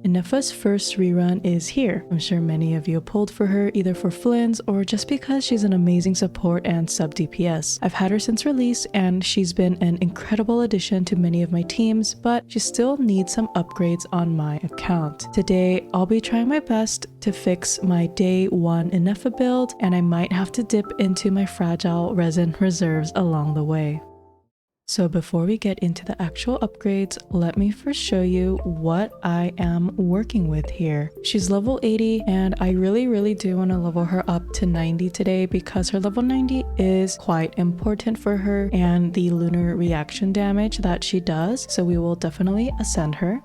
Ineffa's first rerun is here. I'm sure many of you pulled for her either for Flynn's or just because she's an amazing support and sub DPS. I've had her since release and she's been an incredible addition to many of my teams, but she still needs some upgrades on my account. Today, I'll be trying my best to fix my day 1 Ineffa build, and I might have to dip into my fragile resin reserves along the way. So before we get into the actual upgrades, let me first show you what I am working with here. She's level 80 and I really do want to level her up to 90 today because her level 90 is quite important for her and the lunar reaction damage that she does. So we will definitely ascend her.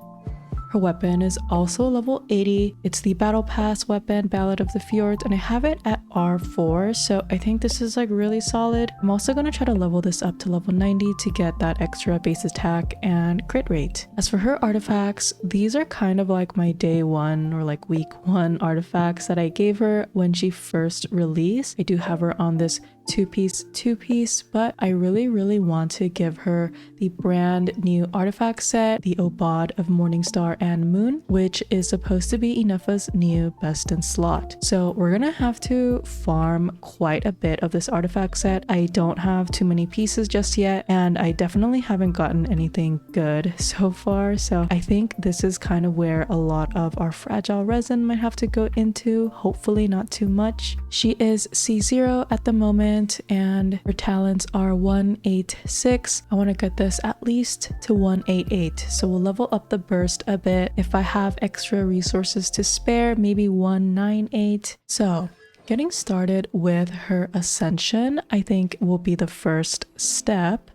Her weapon is also level 80. It's the Battle Pass weapon, Ballad of the Fjords, and I have it at R4, so I think this is like really solid. I'm also going to try to level this up to level 90 to get that extra base attack and crit rate. As for her artifacts, these are kind of like my day 1 or like week 1 artifacts that I gave her when she first released. I do have her on this two-piece, but I really want to give her the brand new artifact set, the Obod of Morningstar and Moon, which is supposed to be Ineffa's new best in slot. So we're gonna have to farm quite a bit of this artifact set. I don't have too many pieces just yet, and I definitely haven't gotten anything good so far, so I think this is kind of where a lot of our fragile resin might have to go into, hopefully not too much. She is C0 at the moment, and her talents are 186. I want to get this at least to 188, so we'll level up the burst a bit. If I have extra resources to spare, maybe 198. So getting started with her ascension, I think, will be the first step.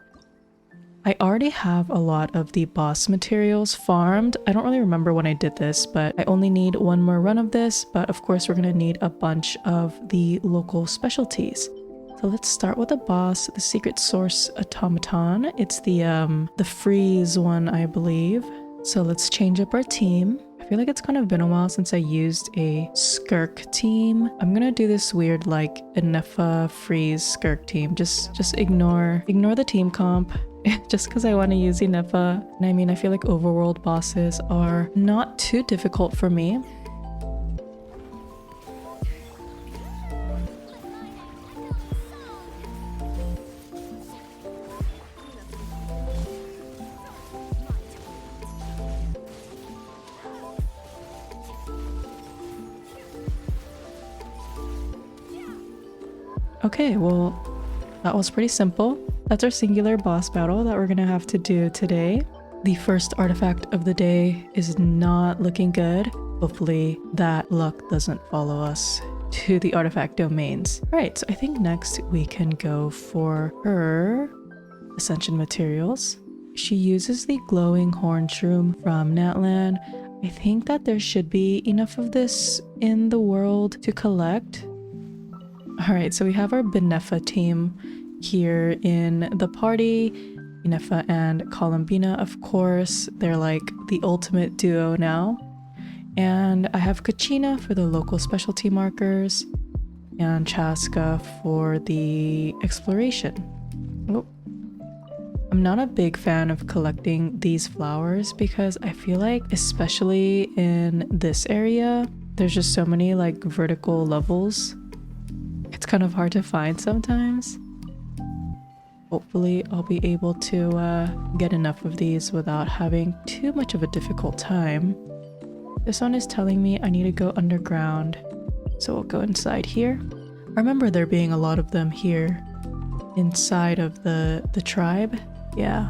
I already have a lot of the boss materials farmed. I don't really remember when I did this, but I only need one more run of this, but of course we're gonna need a bunch of the local specialties. So let's start with the boss, the Secret Source Automaton. It's the freeze one, I believe. So let's change up our team. I feel like it's kind of been a while since I used a Skirk team. I'm gonna do this weird like Ineffa freeze Skirk team. Just ignore the team comp. Just because I want to use Ineffa. And I mean, I feel like overworld bosses are not too difficult for me. Okay, well, that was pretty simple. That's our singular boss battle that we're gonna have to do today. The first artifact of the day is not looking good. Hopefully that luck doesn't follow us to the artifact domains. All right, so I think next we can go for her ascension materials. She uses the glowing horn shroom from Natlan. I think that there should be enough of this in the world to collect. All right, so we have our Benefa team here in the party. Ineffa and Columbina, of course. They're like the ultimate duo now. And I have Kachina for the local specialty markers and Chaska for the exploration. Oh. I'm not a big fan of collecting these flowers because I feel like, especially in this area, there's just so many like vertical levels. It's kind of hard to find sometimes. Hopefully I'll be able to get enough of these without having too much of a difficult time. This one is telling me I need to go underground, so we'll go inside here. I remember there being a lot of them here inside of the tribe. Yeah.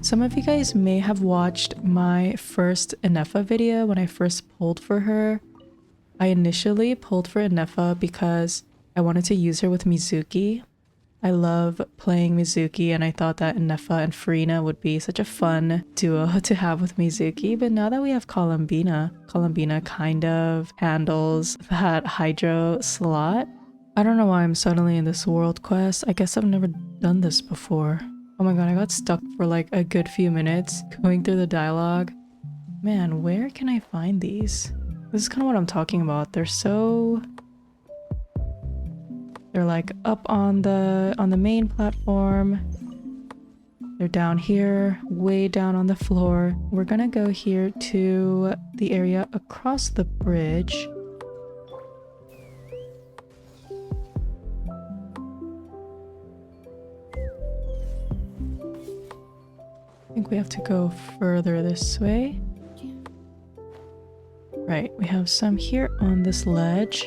Some of you guys may have watched my first Ineffa video when I first pulled for her. I initially pulled for Ineffa because I wanted to use her with Mizuki. I love playing Mizuki and I thought that Ineffa and Furina would be such a fun duo to have with Mizuki, but now that we have Columbina kind of handles that hydro slot. I don't know why I'm suddenly in this world quest. I guess I've never done this before. Oh my god, I got stuck for like a good few minutes going through the dialogue. Man, where can I find these? This is kind of what I'm talking about. They're like up on the main platform. They're down here, way down on the floor. We're gonna go here to the area across the bridge. I think we have to go further this way. Right, we have some here on this ledge.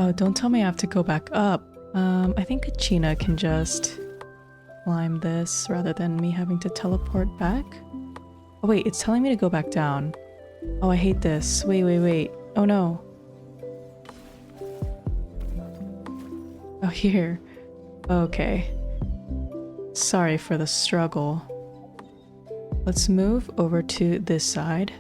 Oh, don't tell me I have to go back up. I think Kachina can just climb this rather than me having to teleport back. Oh wait, it's telling me to go back down. Oh, I hate this. Wait. Oh no. Oh, here. Okay. Sorry for the struggle. Let's move over to this side.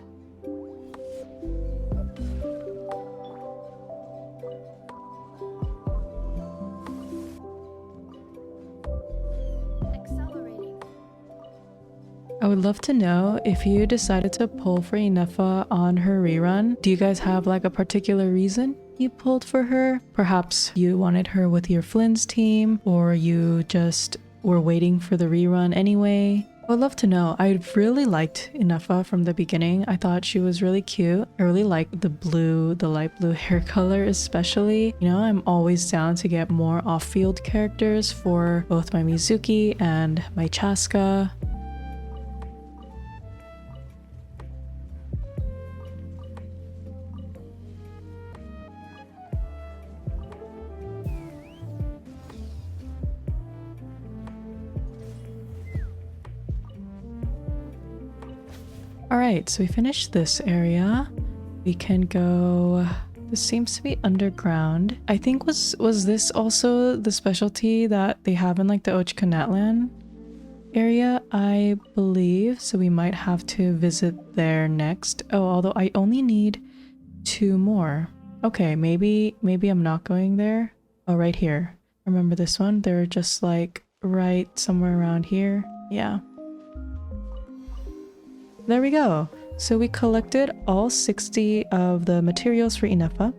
I would love to know if you decided to pull for Ineffa on her rerun. Do you guys have like a particular reason you pulled for her? Perhaps you wanted her with your Flynn's team, or you just were waiting for the rerun anyway. I would love to know. I really liked Ineffa from the beginning. I thought she was really cute. I really liked the blue, the light blue hair color especially. You know, I'm always down to get more off-field characters for both my Mizuki and my Chaska. Alright, so we finished this area. We can go... This seems to be underground. I think was this also the specialty that they have in like the Ochkanatlan area, I believe. So we might have to visit there next. Oh, although I only need 2 more. Okay, maybe I'm not going there. Oh, right here. Remember this one? They're just like right somewhere around here. Yeah. There we go. So we collected all 60 of the materials for Ineffa.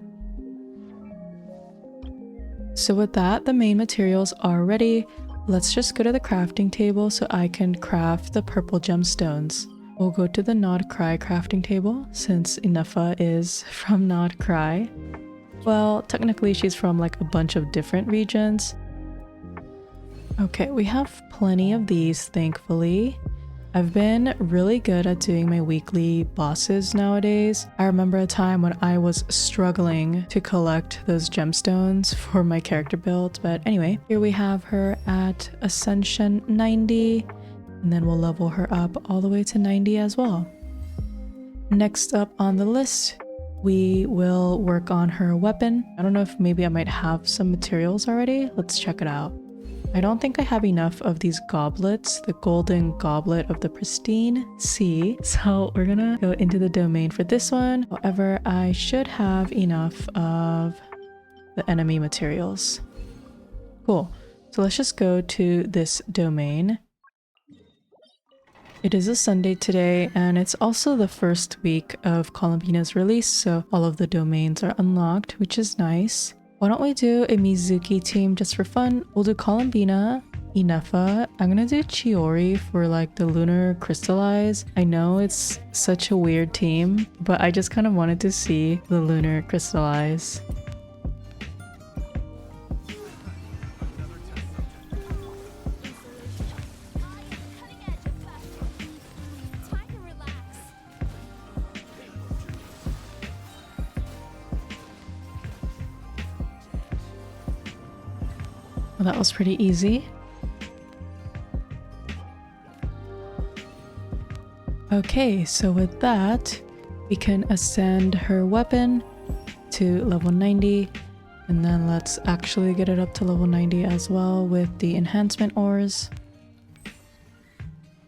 So with that, the main materials are ready. Let's just go to the crafting table so I can craft the purple gemstones. We'll go to the nod-krai crafting table since Ineffa is from nod-krai. Well, technically she's from like a bunch of different regions. Okay, we have plenty of these, thankfully. I've been really good at doing my weekly bosses nowadays. I remember a time when I was struggling to collect those gemstones for my character build, but anyway, here we have her at Ascension 90, and then we'll level her up all the way to 90 as well. Next up on the list, we will work on her weapon. I don't know if maybe I might have some materials already. Let's check it out. I don't think I have enough of these goblets, the golden goblet of the pristine sea, so we're gonna go into the domain for this one. However, I should have enough of the enemy materials. Cool. So let's just go to this domain. It is a Sunday today, and it's also the first week of Columbina's release, so all of the domains are unlocked, which is nice. Why don't we do a Mizuki team just for fun? We'll do Columbina, Ineffa. I'm gonna do Chiori for like the lunar crystallize. I know it's such a weird team, but I just kind of wanted to see the lunar crystallize. Well, that was pretty easy. Okay, so with that, we can ascend her weapon to level 90, and then let's actually get it up to level 90 as well with the enhancement ores.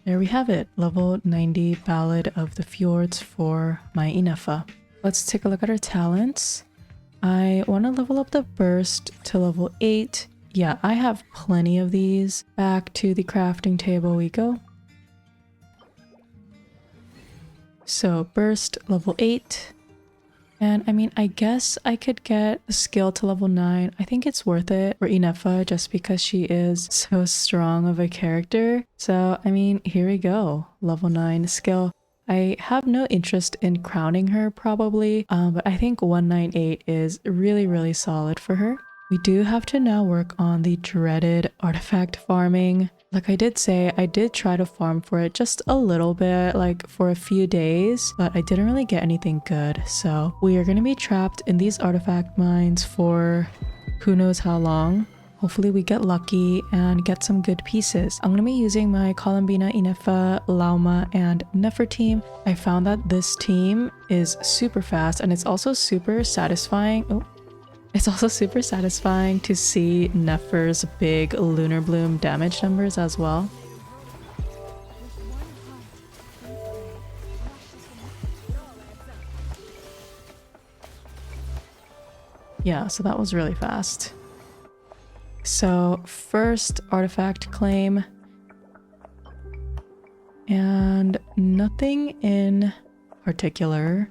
There we have it, level 90 Ballad of the Fjords for my Ineffa. Let's take a look at her talents. I want to level up the burst to level 8. Yeah, I have plenty of these. Back to the crafting table we go. So burst level 8. And I mean, I guess I could get a skill to level 9. I think it's worth it for Ineffa just because she is so strong of a character. So, I mean, here we go. Level 9 skill. I have no interest in crowning her probably, but I think 198 is really solid for her. We do have to now work on the dreaded artifact farming. Like I did say, I did try to farm for it just a little bit, like for a few days, but I didn't really get anything good. So we are going to be trapped in these artifact mines for who knows how long. Hopefully we get lucky and get some good pieces. I'm going to be using my Columbina, Ineffa, Lauma, and Nefer team. I found that this team is super fast and it's also super satisfying. Oh. It's also super satisfying to see Nefer's big Lunar Bloom damage numbers as well. Yeah, so that was really fast. So first artifact claim. And nothing in particular.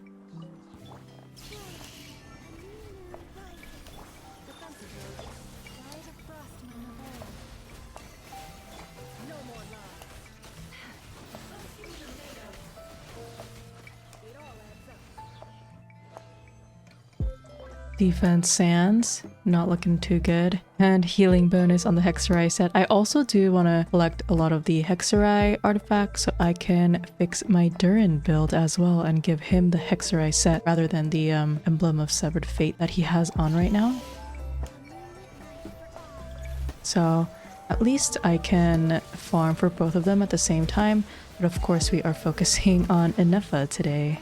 Defense sands, not looking too good. And healing bonus on the Hexerai set. I also do want to collect a lot of the Hexerai artifacts so I can fix my Durin build as well and give him the Hexerai set rather than the Emblem of Severed Fate that he has on right now. So at least I can farm for both of them at the same time, but of course we are focusing on Ineffa today.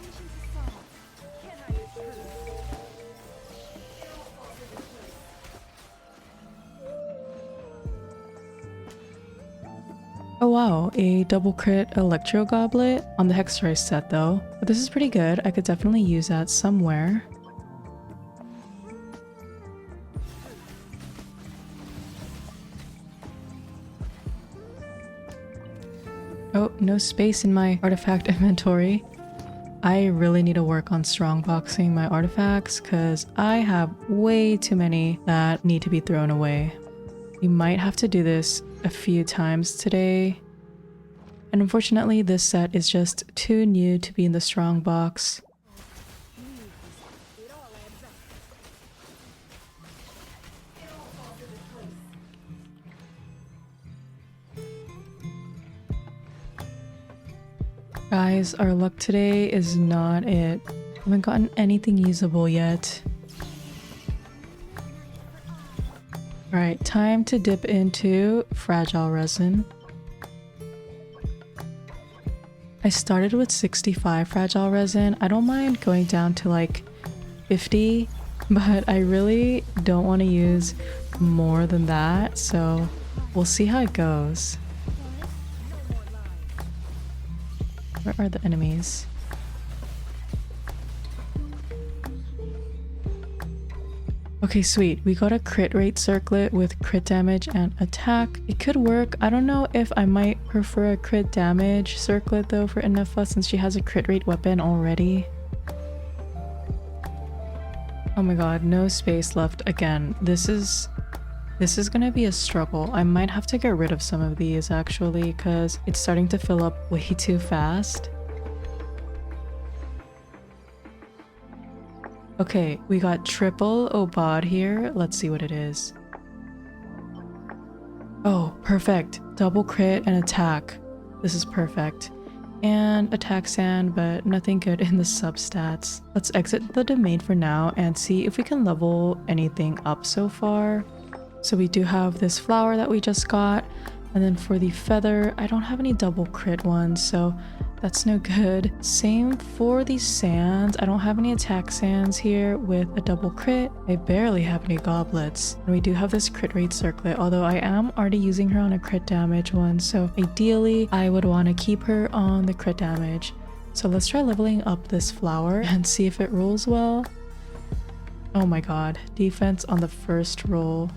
Oh wow, a double crit Electro Goblet on the Hexerai set though. But this is pretty good. I could definitely use that somewhere. Oh, no space in my artifact inventory. I really need to work on strongboxing my artifacts because I have way too many that need to be thrown away. We might have to do this a few times today. And unfortunately, this set is just too new to be in the strong box. Guys, our luck today is not it. I haven't gotten anything usable yet. Alright, time to dip into fragile resin. I started with 65 fragile resin. I don't mind going down to like 50, but I really don't want to use more than that, so we'll see how it goes. Where are the enemies? Okay, sweet. We got a crit rate circlet with crit damage and attack. It could work. I don't know if I might prefer a crit damage circlet though for Ineffa since she has a crit rate weapon already. Oh my god, no space left again. This is gonna be a struggle. I might have to get rid of some of these actually because it's starting to fill up way too fast. Okay, we got triple Obad here. Let's see what it is. Oh, perfect. Double crit and attack. This is perfect. And attack sand, but nothing good in the substats. Let's exit the domain for now and see if we can level anything up so far. So we do have this flower that we just got. And then for the feather, I don't have any double crit ones, so that's no good. Same for the sands. I don't have any attack sands here with a double crit. I barely have any goblets. And we do have this crit rate circlet, although I am already using her on a crit damage one, so ideally I would want to keep her on the crit damage. So let's try leveling up this flower and see if it rolls well. Oh my god, defense on the first roll.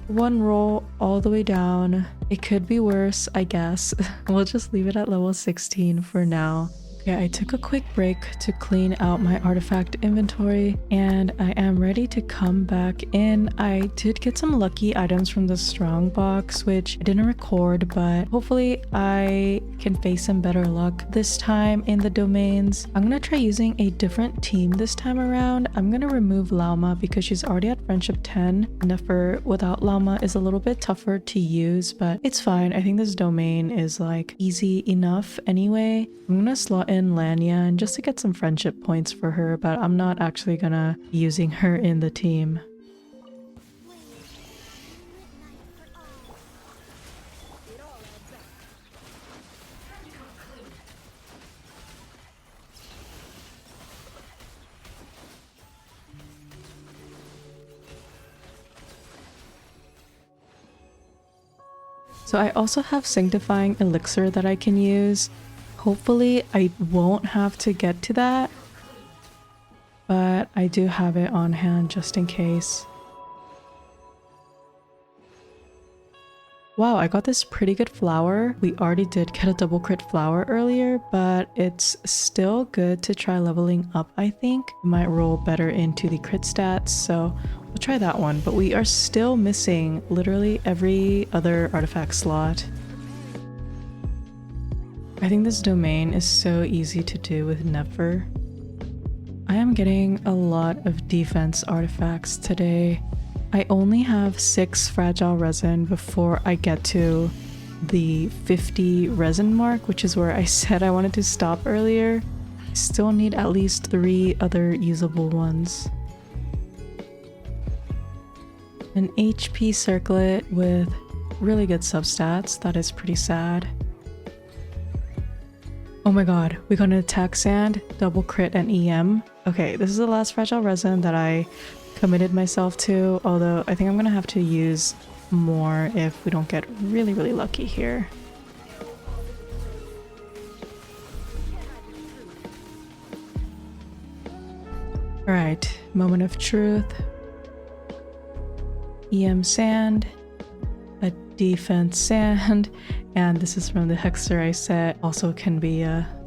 one roll all the way down. It could be worse, I guess. We'll just leave it at level 16 for now. Okay, I took a quick break to clean out my artifact inventory and I am ready to come back in. I did get some lucky items from the strong box, which I didn't record, but hopefully I can face some better luck this time in the domains. I'm gonna try using a different team this time around. I'm gonna remove Lauma because she's already at friendship 10. Nefer without Lauma is a little bit tougher to use, but it's fine. I think this domain is like easy enough anyway. I'm gonna slot in Lanya just to get some friendship points for her, but I'm not actually gonna be using her in the team. So I also have Sanctifying Elixir that I can use. Hopefully I won't have to get to that, but I do have it on hand just in case. Wow, I got this pretty good flower. We already did get a double crit flower earlier, but it's still good to try leveling up, I think. It might roll better into the crit stats, so we'll try that one. But we are still missing literally every other artifact slot. I think this domain is so easy to do with Nefer. I am getting a lot of defense artifacts today. I only have 6 fragile resin before I get to the 50 resin mark, which is where I said I wanted to stop earlier. I still need at least 3 other usable ones. An HP circlet with really good substats. That is pretty sad. Oh my god, we got an attack sand, double crit, and EM. Okay, this is the last fragile resin that I committed myself to, although I think I'm gonna have to use more if we don't get really lucky here. Alright, moment of truth. EM sand, a defense sand, and this is from the Hexer set. Also can be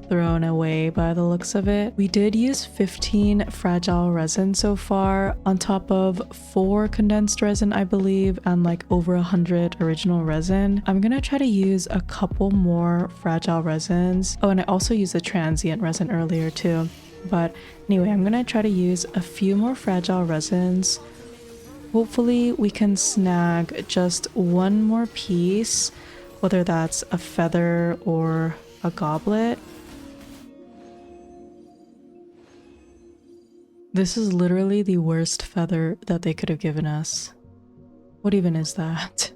thrown away by the looks of it. We did use 15 fragile resin so far, on top of 4 condensed resin, I believe, and like over 100 original resin. I'm gonna try to use a couple more fragile resins. Oh, and I also used the transient resin earlier too. But anyway, I'm gonna try to use a few more fragile resins. Hopefully we can snag just one more piece, whether that's a feather or a goblet. This is literally the worst feather that they could have given us. What even is that?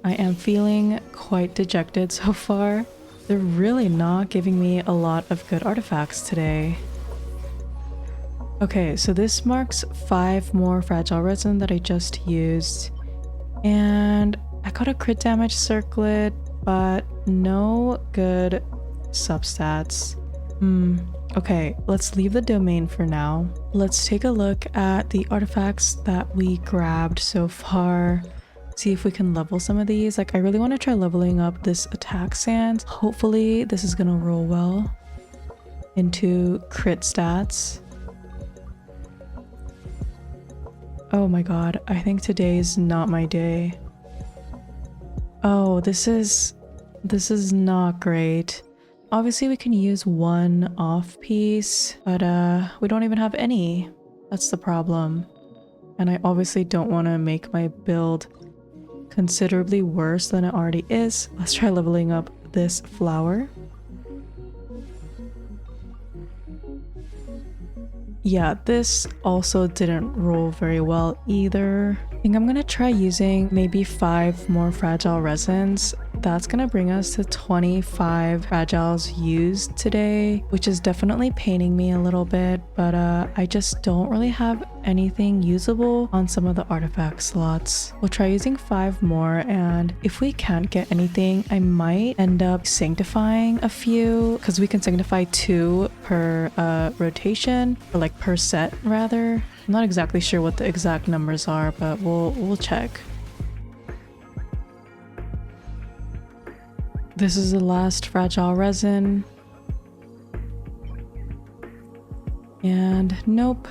I am feeling quite dejected so far. They're really not giving me a lot of good artifacts today. Okay, so this marks 5 more fragile resin that I just used. And I got a crit damage circlet, but no good substats. Okay, let's leave the domain for now. Let's take a look at the artifacts that we grabbed so far. See if we can level some of these. Like, I really want to try leveling up this attack sand. Hopefully this is gonna roll well into crit stats. Oh my god, I think today's not my day. Oh, this is not great. Obviously we can use one off piece, but we don't even have any. That's the problem. And I obviously don't want to make my build considerably worse than it already is. Let's try leveling up this flower. Yeah, this also didn't roll very well either. I think I'm gonna try using maybe 5 more fragile resins. That's gonna bring us to 25 fragiles used today, which is definitely paining me a little bit, but I just don't really have anything usable on some of the artifact slots. We'll try using 5 more, and if we can't get anything, I might end up sanctifying a few, because we can sanctify 2 per rotation, or like per set rather. I'm not exactly sure what the exact numbers are, but we'll check. This is the last fragile resin. And nope.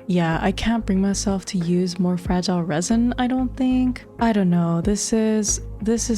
Yeah, I can't bring myself to use more fragile resin, I don't think. I don't know, this is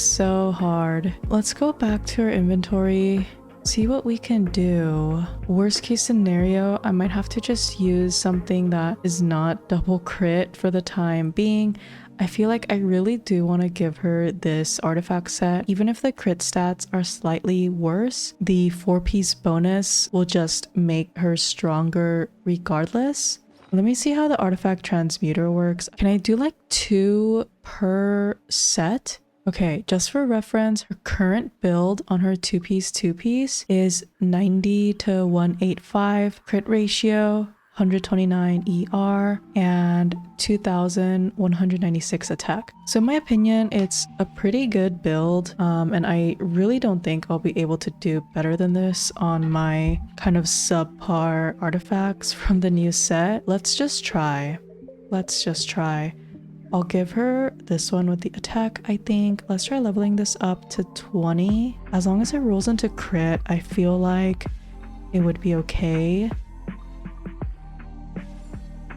so hard. Let's go back to our inventory, see what we can do. Worst case scenario, I might have to just use something that is not double crit for the time being. I feel like I really do want to give her this artifact set. Even if the crit stats are slightly worse, the 4-piece bonus will just make her stronger regardless. Let me see how the artifact transmuter works. Can I do like 2 per set? Okay, just for reference, her current build on her 2-piece is 90 to 185 crit ratio, 129 ER, and 2196 attack. So in my opinion, it's a pretty good build, and I really don't think I'll be able to do better than this on my kind of subpar artifacts from the new set. Let's just try. I'll give her this one with the attack, I think. Let's try leveling this up to 20. As long as it rolls into crit, I feel like it would be okay.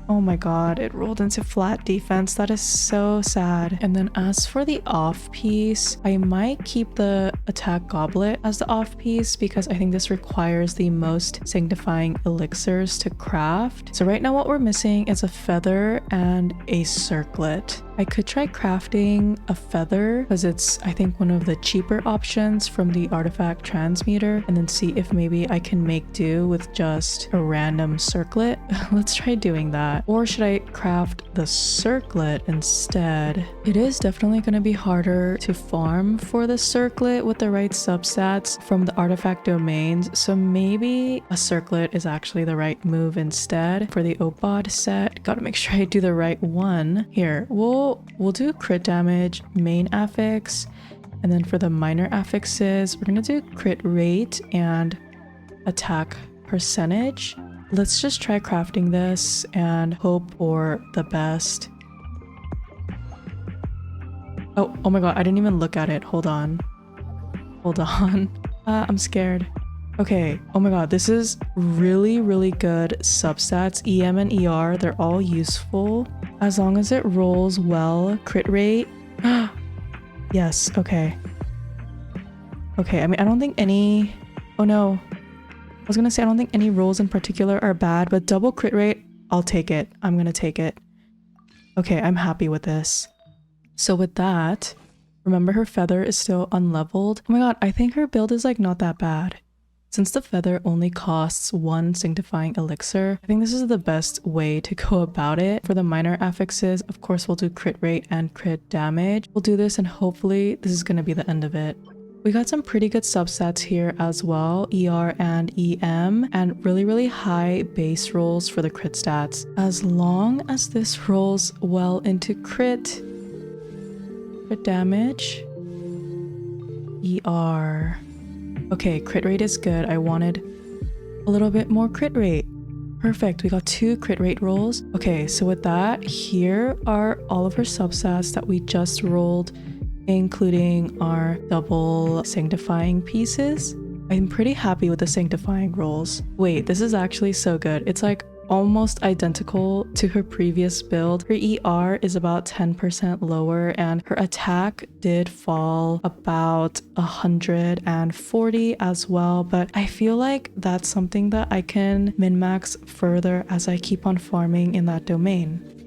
Oh my god, it rolled into flat defense. That is so sad. And then as for the off piece, I might keep the attack goblet as the off piece because I think this requires the most sanctifying elixirs to craft. So right now what we're missing is a feather and a circlet. I could try crafting a feather because it's, I think, one of the cheaper options from the artifact transmuter, and then see if maybe I can make do with just a random circlet. Let's try doing that. Or should I craft the circlet instead? It is definitely going to be harder to farm for the circlet with the right substats from the artifact domains, so maybe a circlet is actually the right move instead. For the OBOD set, gotta make sure I do the right one. Here, we'll do crit damage, main affix, and then for the minor affixes, we're gonna do crit rate and attack percentage. Let's just try crafting this and hope for the best. Oh my god, I didn't even look at it. Hold on. I'm scared. Okay, oh my god, this is really good substats. EM and ER, they're all useful as long as it rolls well. Crit rate. Yes, okay. I mean, I don't think any... Oh no. I was gonna say I don't think any rolls in particular are bad, but double crit rate, I'll take it. I'm gonna take it. Okay, I'm happy with this. So with that, remember her feather is still unleveled. Oh my god, I think her build is like not that bad. Since the feather only costs 1 sanctifying elixir, I think this is the best way to go about it. For the minor affixes, of course, we'll do crit rate and crit damage. We'll do this and hopefully this is going to be the end of it. We got some pretty good substats here as well, ER and EM, and really high base rolls for the crit stats. As long as this rolls well into crit damage, ER. Okay, crit rate is good. I wanted a little bit more crit rate. Perfect, we got 2 crit rate rolls. Okay, so with that, here are all of her substats that we just rolled, including our double sanctifying pieces. I'm pretty happy with the sanctifying rolls. Wait, this is actually so good. It's like almost identical to her previous build. Her ER is about 10% lower and her attack did fall about 140 as well, but I feel like that's something that I can min-max further as I keep on farming in that domain.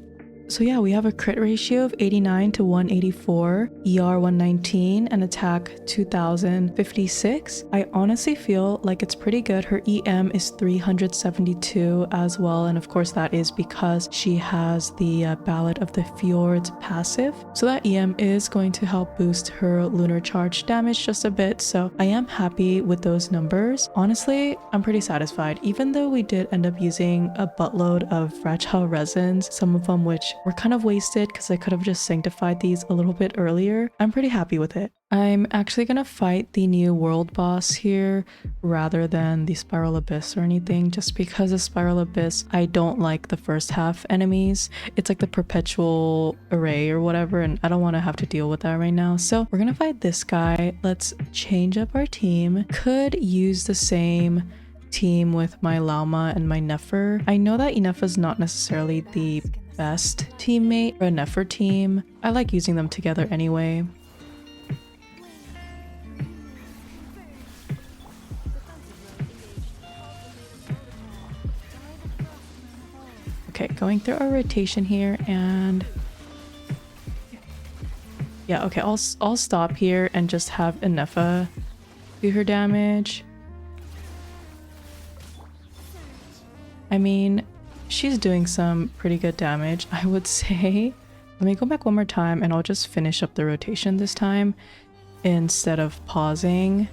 So yeah, we have a crit ratio of 89 to 184, ER 119, and attack 2056. I honestly feel like it's pretty good. Her EM is 372 as well, and of course that is because she has the Ballad of the Fjords passive. So that EM is going to help boost her lunar charge damage just a bit, so I am happy with those numbers. Honestly, I'm pretty satisfied, even though we did end up using a buttload of fragile resins, some of them which We're kind of wasted because I could have just sanctified these a little bit earlier. I'm pretty happy with it. I'm actually gonna fight the new world boss here rather than the Spiral Abyss or anything, just because the Spiral Abyss, I don't like the first half enemies. It's like the perpetual array or whatever, and I don't want to have to deal with that right now. So we're gonna fight this guy. Let's change up our team. Could use the same team with my llama and my nefer. I know that Ineffa is not necessarily the best teammate for a nefer team. I like using them together anyway. Okay, going through our rotation here, and yeah, okay, I'll stop here and just have Ineffa do her damage. I mean, she's doing some pretty good damage, I would say. Let me go back one more time and I'll just finish up the rotation this time instead of pausing.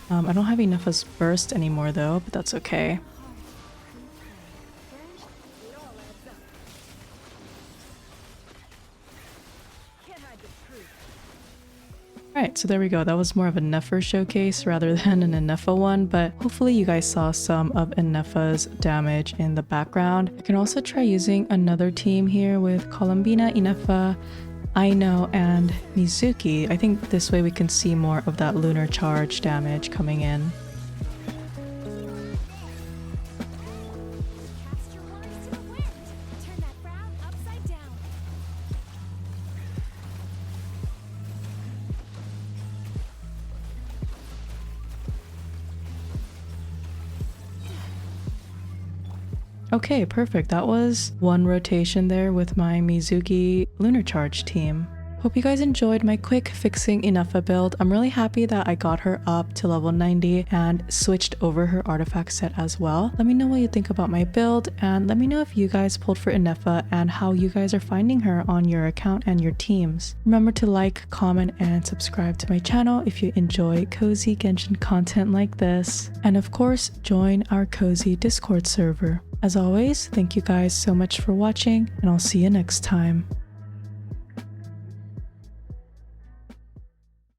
I don't have Ineffa's burst anymore though, but that's okay. Alright, so there we go. That was more of a nefer showcase rather than an Ineffa one, but hopefully you guys saw some of Ineffa's damage in the background. I can also try using another team here with Columbina, Ineffa, Aino, and Mizuki. I think this way we can see more of that lunar charge damage coming in. Okay, perfect. That was one rotation there with my Mizuki Lunar Charge team. Hope you guys enjoyed my quick fixing Ineffa build. I'm really happy that I got her up to level 90 and switched over her artifact set as well. Let me know what you think about my build, and let me know if you guys pulled for Ineffa and how you guys are finding her on your account and your teams. Remember to like, comment, and subscribe to my channel if you enjoy cozy Genshin content like this. And of course, join our cozy Discord server. As always, thank you guys so much for watching, and I'll see you next time.